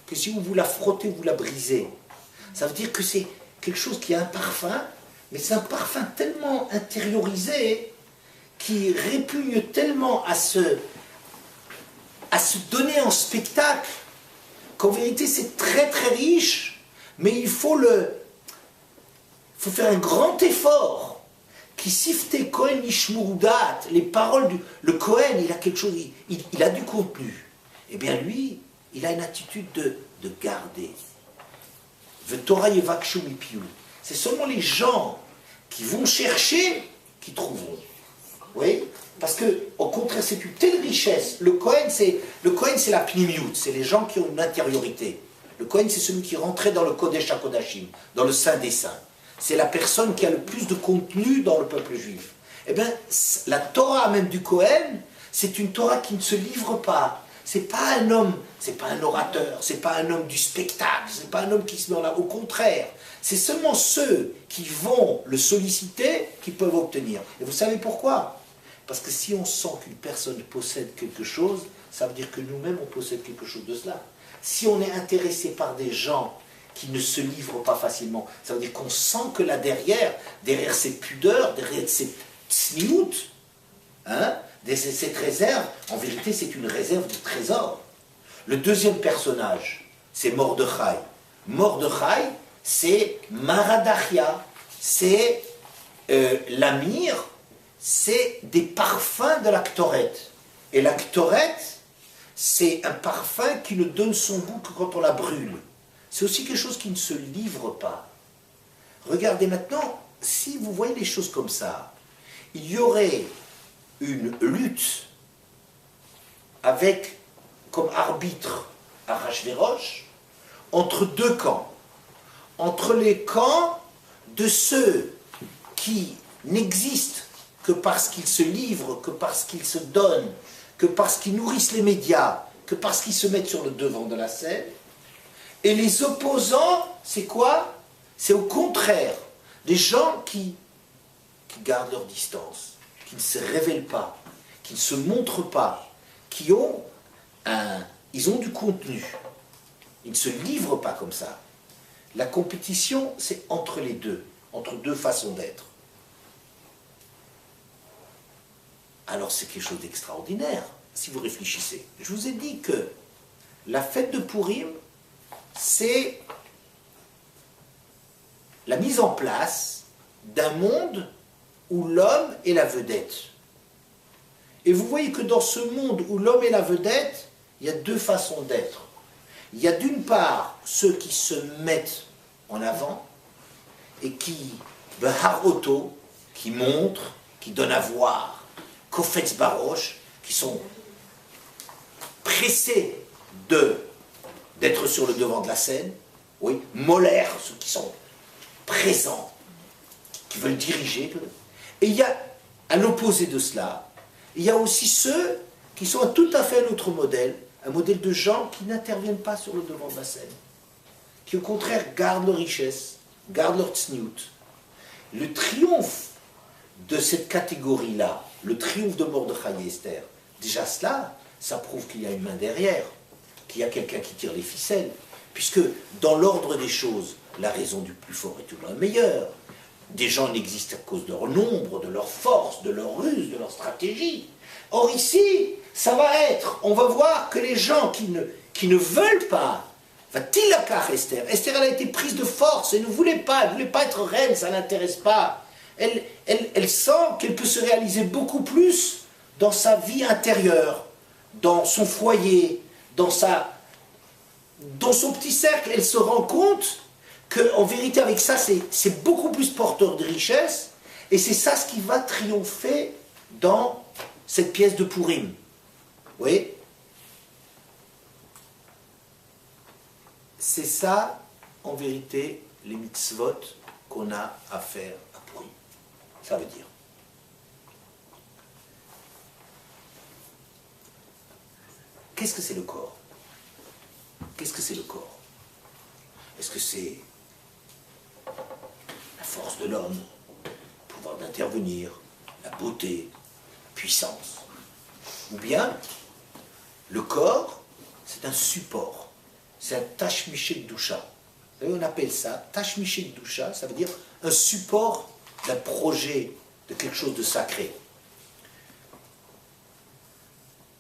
que si vous la frottez, vous la brisez. Ça veut dire que c'est quelque chose qui a un parfum, mais c'est un parfum tellement intériorisé qui répugne tellement à se donner en spectacle qu'en vérité c'est très très riche, mais il faut faire un grand effort. Qui sifte Kohen Ishmurudat, les paroles le Kohen, il a quelque chose, il a du contenu. Eh bien lui, il a une attitude de garder. C'est seulement les gens qui vont chercher qui trouveront. Oui, parce que au contraire, c'est une telle richesse. Le Kohen, c'est la pnimiut, c'est les gens qui ont une intériorité. Le Kohen, c'est celui qui rentrait dans le Kodesh HaKodashim, dans le Saint des Saints. C'est la personne qui a le plus de contenu dans le peuple juif. Eh bien, la Torah même du Kohen, c'est une Torah qui ne se livre pas. C'est pas un homme, c'est pas un orateur, c'est pas un homme du spectacle, c'est pas un homme qui se met en avant. Au contraire, c'est seulement ceux qui vont le solliciter qui peuvent obtenir. Et vous savez pourquoi? Parce que si on sent qu'une personne possède quelque chose, ça veut dire que nous-mêmes on possède quelque chose de cela. Si on est intéressé par des gens qui ne se livrent pas facilement, ça veut dire qu'on sent que là derrière cette pudeur, derrière cette tsniout, cette réserve, en vérité c'est une réserve de trésor. Le deuxième personnage, c'est Mordechai. Mordechai, c'est Maradachia, c'est l'amir, c'est des parfums de la Ktoret. Et la Ktoret, c'est un parfum qui ne donne son goût que quand on la brûle. C'est aussi quelque chose qui ne se livre pas. Regardez maintenant, si vous voyez les choses comme ça, il y aurait une lutte avec comme arbitre Arachvéroche entre deux camps. Entre les camps de ceux qui n'existent que parce qu'ils se livrent, que parce qu'ils se donnent, que parce qu'ils nourrissent les médias, que parce qu'ils se mettent sur le devant de la scène. Et les opposants, c'est quoi? C'est au contraire, des gens qui gardent leur distance, qui ne se révèlent pas, qui ne se montrent pas, qui ont ils ont du contenu. Ils ne se livrent pas comme ça. La compétition, c'est entre les deux, entre deux façons d'être. Alors c'est quelque chose d'extraordinaire, si vous réfléchissez. Je vous ai dit que la fête de Purim, c'est la mise en place d'un monde où l'homme est la vedette. Et vous voyez que dans ce monde où l'homme est la vedette, il y a deux façons d'être. Il y a d'une part ceux qui se mettent en avant et qui, Beharoto, qui montrent, qui donnent à voir, Kofetz Barosh, qui sont pressés d'être sur le devant de la scène, oui, molaires, ceux qui sont présents, qui veulent diriger. Et il y a, à l'opposé de cela, il y a aussi ceux qui sont tout à fait un autre modèle, un modèle de gens qui n'interviennent pas sur le devant de la scène, qui au contraire gardent leur richesse, gardent leur tsniout. Le triomphe de cette catégorie-là, le triomphe de Mordechai et Esther, déjà cela, ça prouve qu'il y a une main derrière, qu'il y a quelqu'un qui tire les ficelles, puisque dans l'ordre des choses, la raison du plus fort est toujours la meilleure. Des gens n'existent à cause de leur nombre, de leur force, de leur ruse, de leur stratégie. Or ici, ça va être, on va voir que les gens qui ne veulent pas, va-t-il Esther, Esther elle a été prise de force, elle ne voulait pas être reine, ça ne l'intéresse pas. Elle sent qu'elle peut se réaliser beaucoup plus dans sa vie intérieure, dans son foyer, dans son petit cercle. Elle se rend compte qu'en vérité avec ça c'est beaucoup plus porteur de richesse, et c'est ça ce qui va triompher dans cette pièce de Purim. Vous voyez? C'est ça, en vérité, les mitzvot qu'on a à faire à Purim. Ça veut dire. Qu'est-ce que c'est le corps? Qu'est-ce que c'est le corps? Est-ce que c'est la force de l'homme, le pouvoir d'intervenir, la beauté, la puissance? Ou bien, le corps, c'est un support. c'est un tashmiché Gdusha. Vous savez, on appelle ça tashmiché Gdusha, ça veut dire un support d'un projet, de quelque chose de sacré.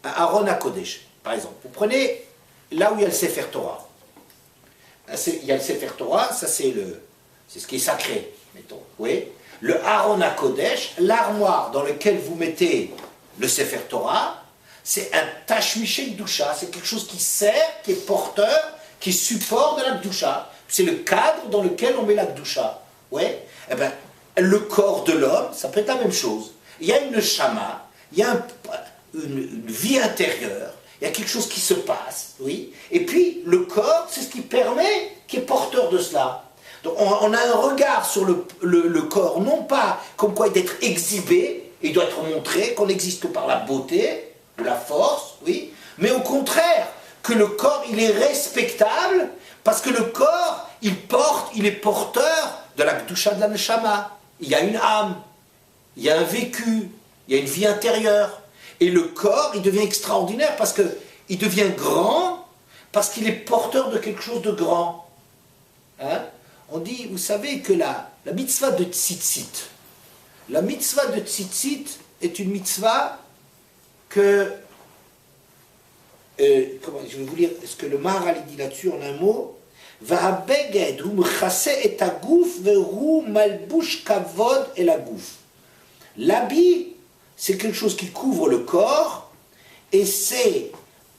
Un Aaron HaKodesh, par exemple. Vous prenez là où il y a le Sefer Torah. Il y a le Sefer Torah, ça c'est ce qui est sacré, mettons. Oui. Le Aaron HaKodesh, l'armoire dans laquelle vous mettez le Sefer Torah, c'est un tashmiché Gdusha, c'est quelque chose qui sert, qui est porteur, qui est support de la Gdusha. C'est le cadre dans lequel on met la Gdusha. Ouais. Eh bien, le corps de l'homme, ça peut être la même chose. Il y a une shama, il y a une vie intérieure, il y a quelque chose qui se passe, oui. Et puis, le corps, c'est ce qui permet, qui est porteur de cela. Donc, on a un regard sur le corps, non pas comme quoi d'être exhibé, il doit être montré, qu'on n'existe que par la beauté, ou la force, oui, mais au contraire, que le corps, il est respectable, parce que le corps, il est porteur de la Gdusha de la Neshama. Il y a une âme, il y a un vécu, il y a une vie intérieure. Et le corps, il devient extraordinaire parce qu'il devient grand, parce qu'il est porteur de quelque chose de grand. Hein? On dit, vous savez que la mitzvah de tzitzit, la mitzvah de tzitzit est une mitzvah que, comment je vais vous lire ce que le Maharal dit là-dessus en un mot. L'habit, c'est quelque chose qui couvre le corps, et c'est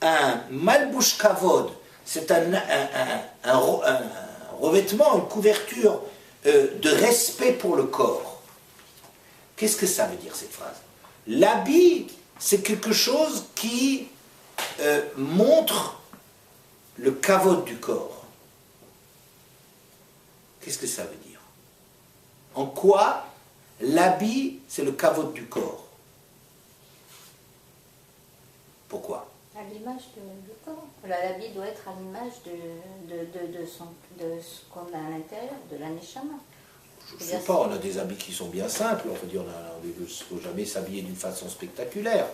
un malbouche kavod, c'est un revêtement, une couverture de respect pour le corps. Qu'est-ce que ça veut dire cette phrase? L'habit, c'est quelque chose qui montre le kavod du corps. Qu'est-ce que ça veut dire? En quoi l'habit, c'est le kavod du corps? Pourquoi? À l'image du corps. L'habit doit être à l'image de ce qu'on a à l'intérieur, de la neshama. Je ne sais pas, on a des habits qui sont bien simples, on peut dire, on ne faut jamais s'habiller d'une façon spectaculaire.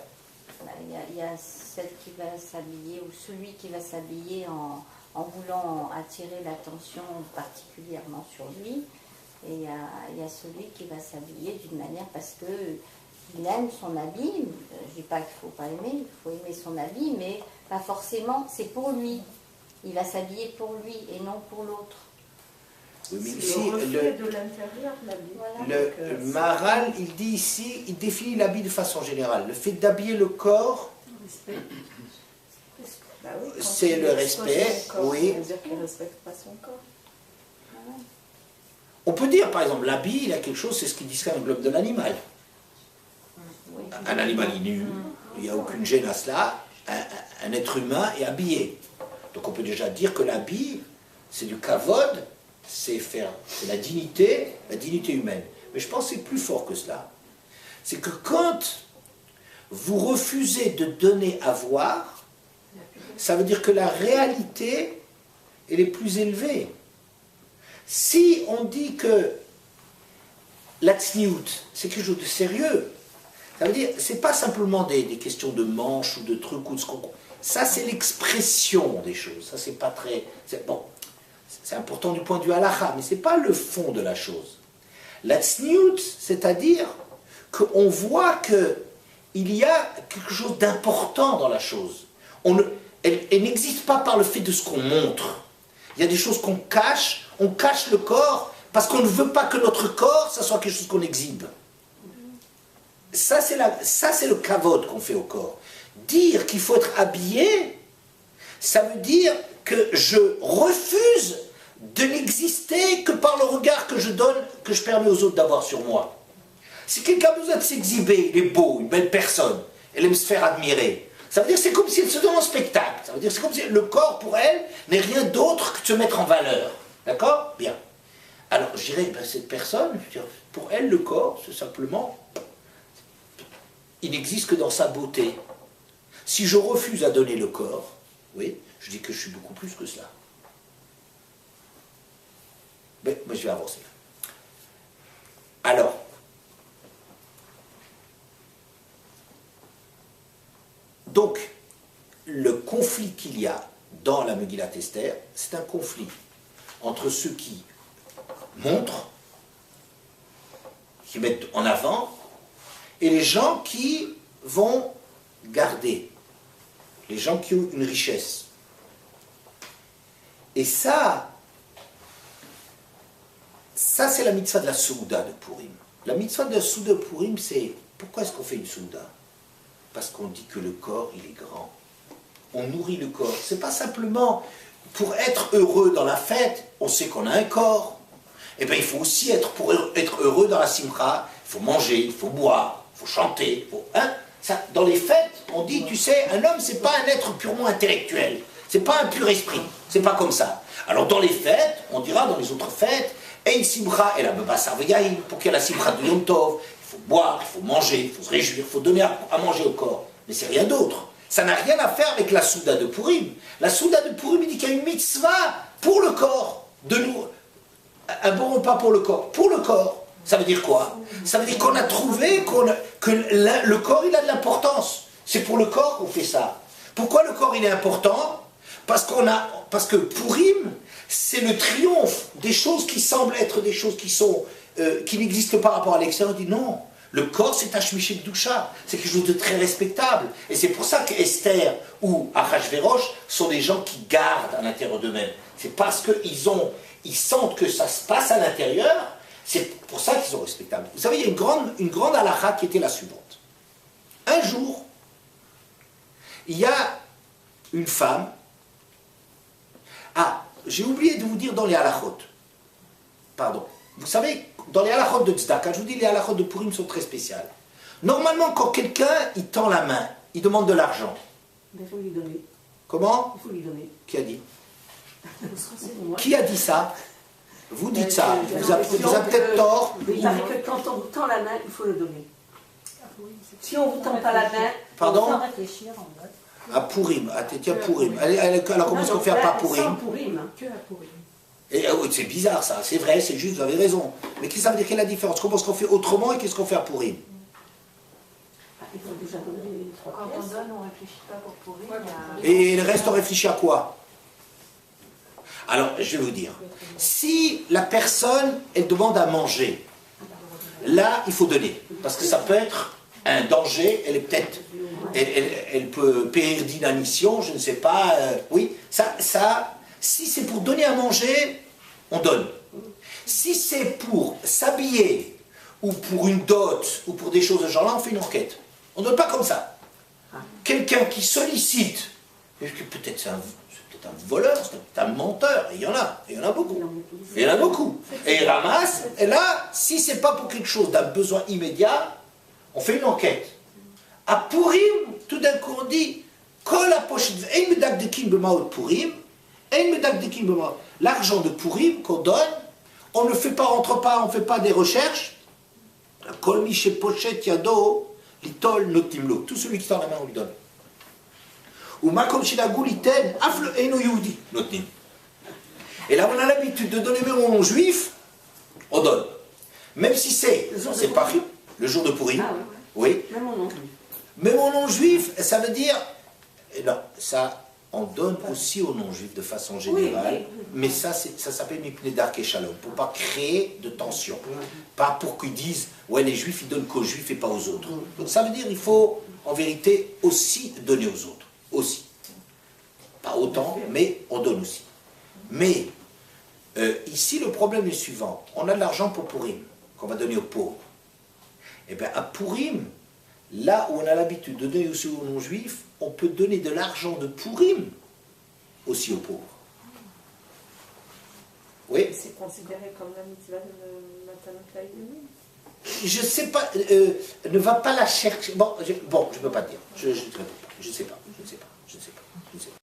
Il y a celle qui va s'habiller, ou celui qui va s'habiller en voulant attirer l'attention particulièrement sur lui, et il y a celui qui va s'habiller d'une manière parce que il aime son habit. Je ne dis pas qu'il ne faut pas aimer, il faut aimer son habit, mais pas forcément, c'est pour lui. Il va s'habiller pour lui et non pour l'autre. Oui, mais c'est ici, le reflet de l'intérieur, l'habit. Voilà. le Maharal, il dit ici, il définit l'habit de façon générale. Le fait d'habiller le corps, Respect. Bah oui, quand c'est il le expose respect, son corps, oui. Ça veut dire qu'il ne respecte pas son corps. Voilà. On peut dire, par exemple, l'habit, il a quelque chose, c'est ce qui distingue le globe de l'animal. Oui. Un animal est nu, il n'y a aucune gêne à cela. Un être humain est habillé. Donc on peut déjà dire que l'habit, c'est du kavod, c'est la dignité humaine. Mais je pense que c'est plus fort que cela. C'est que quand vous refusez de donner à voir, ça veut dire que la réalité, elle est plus élevée. Si on dit que la tsniout, c'est quelque chose de sérieux, ça veut dire, c'est pas simplement des questions de manches ou de trucs ou de ce qu'on... Ça, c'est l'expression des choses. Ça, c'est pas très... Bon, c'est important du point de vue halakha, mais c'est pas le fond de la chose. La tsniout, c'est-à-dire qu'on voit qu'il y a quelque chose d'important dans la chose. Elle n'existe pas par le fait de ce qu'on montre. Il y a des choses qu'on cache, on cache le corps parce qu'on ne veut pas que notre corps, ça soit quelque chose qu'on exhibe. Ça, c'est le kavod qu'on fait au corps. Dire qu'il faut être habillé, ça veut dire que je refuse de n'exister que par le regard que je donne, que je permets aux autres d'avoir sur moi. Si quelqu'un a besoin de s'exhiber, il est beau, une belle personne, elle aime se faire admirer, ça veut dire que c'est comme si elle se donne en spectacle. Ça veut dire que c'est comme si le corps, pour elle, n'est rien d'autre que de se mettre en valeur. D'accord? Bien. Alors, je dirais, cette personne, pour elle, le corps, c'est simplement... Il n'existe que dans sa beauté. Si je refuse à donner le corps, oui, je dis que je suis beaucoup plus que cela. Mais je vais avancer. Alors, donc, le conflit qu'il y a dans la Megillat Esther, c'est un conflit entre ceux qui montrent, qui mettent en avant, et les gens qui vont garder, les gens qui ont une richesse. Et ça c'est la mitzvah de la Souda de Purim. La mitzvah de la Souda de Purim, c'est, pourquoi est-ce qu'on fait une Souda? Parce qu'on dit que le corps, il est grand. On nourrit le corps. C'est pas simplement pour être heureux dans la fête, on sait qu'on a un corps. Eh bien, il faut aussi pour être heureux dans la simcha, il faut manger, il faut boire, il faut chanter. Dans les fêtes, on dit, tu sais, un homme, c'est pas un être purement intellectuel. C'est pas un pur esprit. C'est pas comme ça. Alors, dans les fêtes, on dira dans les autres fêtes, et une simcha, et la baba sarveyaïm, pour qu'il y ait la simcha de Yom Tov, il faut boire, il faut manger, il faut se réjouir, il faut donner à manger au corps. Mais c'est rien d'autre. Ça n'a rien à faire avec la Souda de Purim. La Souda de Purim, il dit qu'il y a une mitzvah pour le corps, un bon repas pour le corps. Pour le corps, ça veut dire quoi? Ça veut dire qu'on a trouvé que le corps, il a de l'importance. C'est pour le corps qu'on fait ça. Pourquoi le corps, il est important? Parce que Purim, c'est le triomphe des choses qui semblent être des choses qui n'existent pas par rapport à l'extérieur. On dit non. Le corps, c'est Hashmiché Kdusha, c'est quelque chose de très respectable. Et c'est pour ça qu'Esther ou Achashverosh sont des gens qui gardent à l'intérieur d'eux-mêmes. C'est parce qu'ils sentent que ça se passe à l'intérieur, c'est pour ça qu'ils sont respectables. Vous savez, il y a une grande halakha qui était la suivante. Un jour, il y a une femme. Ah, j'ai oublié de vous dire dans les halakhot. Pardon. Vous savez, dans les halakhot de Tzedaka, je vous dis, les halakhot de Purim sont très spéciales. Normalement, quand quelqu'un, il tend la main, il demande de l'argent. Il faut lui donner. Comment? Il faut lui donner. Qui a dit? Qui a dit ça? Vous dites ça. Vous avez peut-être tort. Il paraît que quand on vous tend la main, il faut le donner. Si on ne vous tend pas la main, pardon? Il faut réfléchir en fait. À Purim. Tiens, Purim. Alors, comment est-ce qu'on fait à part Purim? Sans Purim. Que à Purim. Oui, c'est bizarre ça, c'est vrai, c'est juste, vous avez raison. Mais qu'est-ce que ça veut dire? Quelle est la différence? Comment est-ce qu'on fait autrement et qu'est-ce qu'on fait à Purim? Il faut déjà donner trois Quand on pièces. donne, on ne réfléchit pas pour Purim. Et le reste, on réfléchit à quoi? Alors, je vais vous dire. Si la personne, elle demande à manger, là, il faut donner. Parce que ça peut être un danger, elle est peut-être... Elle peut périr d'inanition, je ne sais pas. Oui, si c'est pour donner à manger, on donne. Si c'est pour s'habiller, ou pour une dot, ou pour des choses de ce genre-là, on fait une enquête. On ne donne pas comme ça. Quelqu'un qui sollicite, peut-être c'est un voleur, c'est peut-être un menteur, et il y en a beaucoup. Il y en a beaucoup. Et il ramasse, et là, si c'est pas pour quelque chose d'un besoin immédiat, on fait une enquête. À Purim, tout d'un coup, on dit, l'argent de Purim qu'on donne, on ne fait pas, on ne fait pas des recherches. Tout celui qui tend la main, on lui donne. Et là, on a l'habitude de donner même au nom juif, on donne. Même si c'est pas le jour de Purim. Ah, oui. Même au nom. Même au non juif, ça veut dire... Non, ça, on donne aussi aux non-juifs de façon générale, mais ça s'appelle Mipnei Darkei Shalom, pour ne pas créer de tension. Pas pour qu'ils disent, ouais, les juifs, ils donnent qu'aux juifs et pas aux autres. Donc ça veut dire qu'il faut, en vérité, aussi donner aux autres. Aussi. Pas autant, mais on donne aussi. Mais, ici, le problème est suivant. On a de l'argent pour Purim, qu'on va donner aux pauvres. Et bien, à Purim, là où on a l'habitude de donner aussi aux non-juifs, on peut donner de l'argent de Purim aussi aux pauvres. Oui. C'est considéré comme la mitzvah de Matanot Laïdémim. Je ne sais pas, ne va pas la chercher. Bon, je ne peux pas dire. Je ne sais pas.